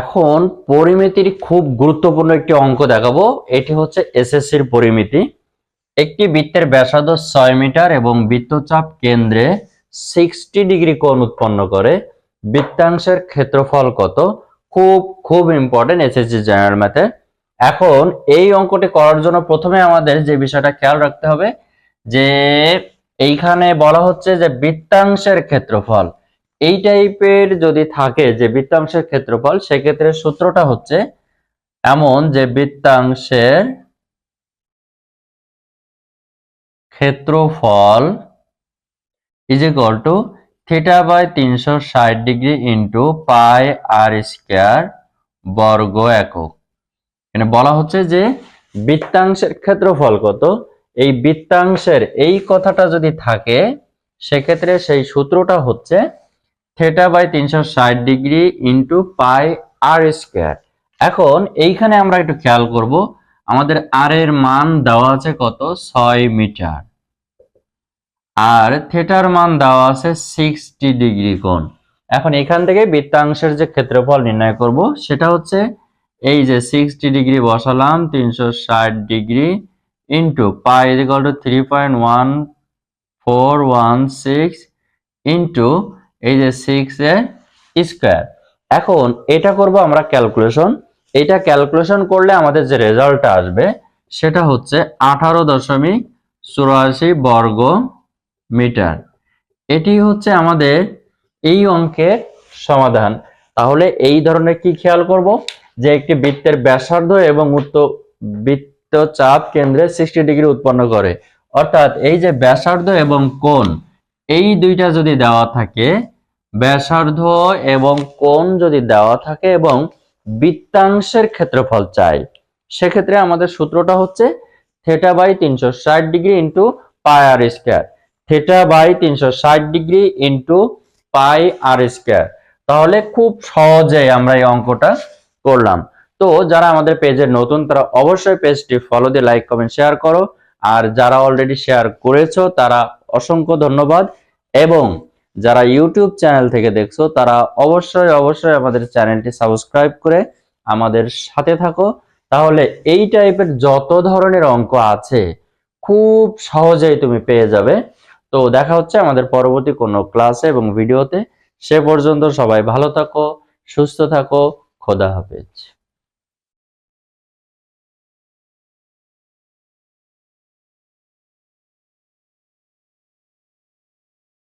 এখন পরিমিতির খুব গুরুত্বপূর্ণ একটি অঙ্ক দেখাবো। এটি হচ্ছে এসএসসির পরিমিতি। একটি বৃত্তের ব্যাসার্ধ 6 মিটার এবং বৃত্তচাপ কেন্দ্রে 60 ডিগ্রি কোণ উৎপন্ন করে। বৃত্তাংশের ক্ষেত্রফল কত? খুব খুব ইম্পর্টেন্ট এসএসসি জেনারেল ম্যাথে। এখন এই অঙ্কটি করার জন্য প্রথমে আমাদের যে বিষয়টা খেয়াল রাখতে হবে যে এইখানে বলা হচ্ছে যে বৃত্তাংশের ক্ষেত্রফল। এই টাইপের যদি থাকে যে বৃত্তাংশের ক্ষেত্রফল, সেক্ষেত্রে সূত্রটা হচ্ছে এমন যে বৃত্তাংশের ক্ষেত্রফল is equal to theta by 360 degree into pi r square বর্গ একক। এখানে বলা হচ্ছে যে বৃত্তাংশের ক্ষেত্রফল কত। এই বৃত্তাংশের এই কথাটা যদি থাকে সেক্ষেত্রে সেই সূত্রটা হচ্ছে theta by 360 degree into pi r square. এখন এইখানে আমরা একটু খেয়াল করব, আমাদের আর এর মান দেওয়া আছে কত? 6 মিটার, আর থিটার মান দেওয়া আছে 60 ডিগ্রি কোণ। এখন এখান থেকে বৃত্তাংশের যে ক্ষেত্রফল নির্ণয় করব সেটা হচ্ছে এই যে 60 ডিগ্রি বসালাম, 360 degree into pi is equal two 3.1416 into এই যে 6 এর স্কয়ার। এখন এটা করব আমরা ক্যালকুলেশন। এটা ক্যালকুলেশন করলে আমাদের যে রেজাল্টটা আসবে সেটা হচ্ছে 18.84 বর্গ মিটার। এটি হচ্ছে আমাদের এই অঙ্কের সমাধান। তাহলে এই ধরনের কি খেয়াল করব যে একটি বৃত্তের ব্যাসার্ধ এবং বৃত্তচাপ কেন্দ্রে 60 ডিগ্রি উৎপন্ন করে, অর্থাৎ এই যে ব্যাসার্ধ এবং কোণ এই দুইটা যদি দেওয়া থাকে, ব্যাসার্ধ এবং কোণ যদি দেওয়া থাকে এবং বৃত্তাংশের ক্ষেত্রফল চাই, সেক্ষেত্রে আমাদের সূত্রটা হচ্ছে theta by 360 degree into pi r square. Theta by 360 degree into pi r square. তাহলে খুব সহজে আমরা এই অঙ্কটা করলাম। তো যারা আমাদের পেজের নতুন তারা অবশ্যই পেজটি ফলো দিয়ে লাইক কমেন্ট শেয়ার করো, আর যারা অলরেডি শেয়ার করেছো তারা অসংখ্য ধন্যবাদ। এবং যারা ইউটিউব চ্যানেল থেকে দেখছো তারা অবশ্যই অবশ্যই আমাদের চ্যানেলটি সাবস্ক্রাইব করে আমাদের সাথে থাকো। তাহলে এই টাইপের যত ধরনের অঙ্ক আছে খুব সহজেই তুমি পেয়ে যাবে। তো দেখা হচ্ছে আমাদের পরবর্তী কোনো ক্লাসে এবং ভিডিওতে। সে পর্যন্ত সবাই ভালো থাকো, সুস্থ থাকো, খোদা হাফেজ।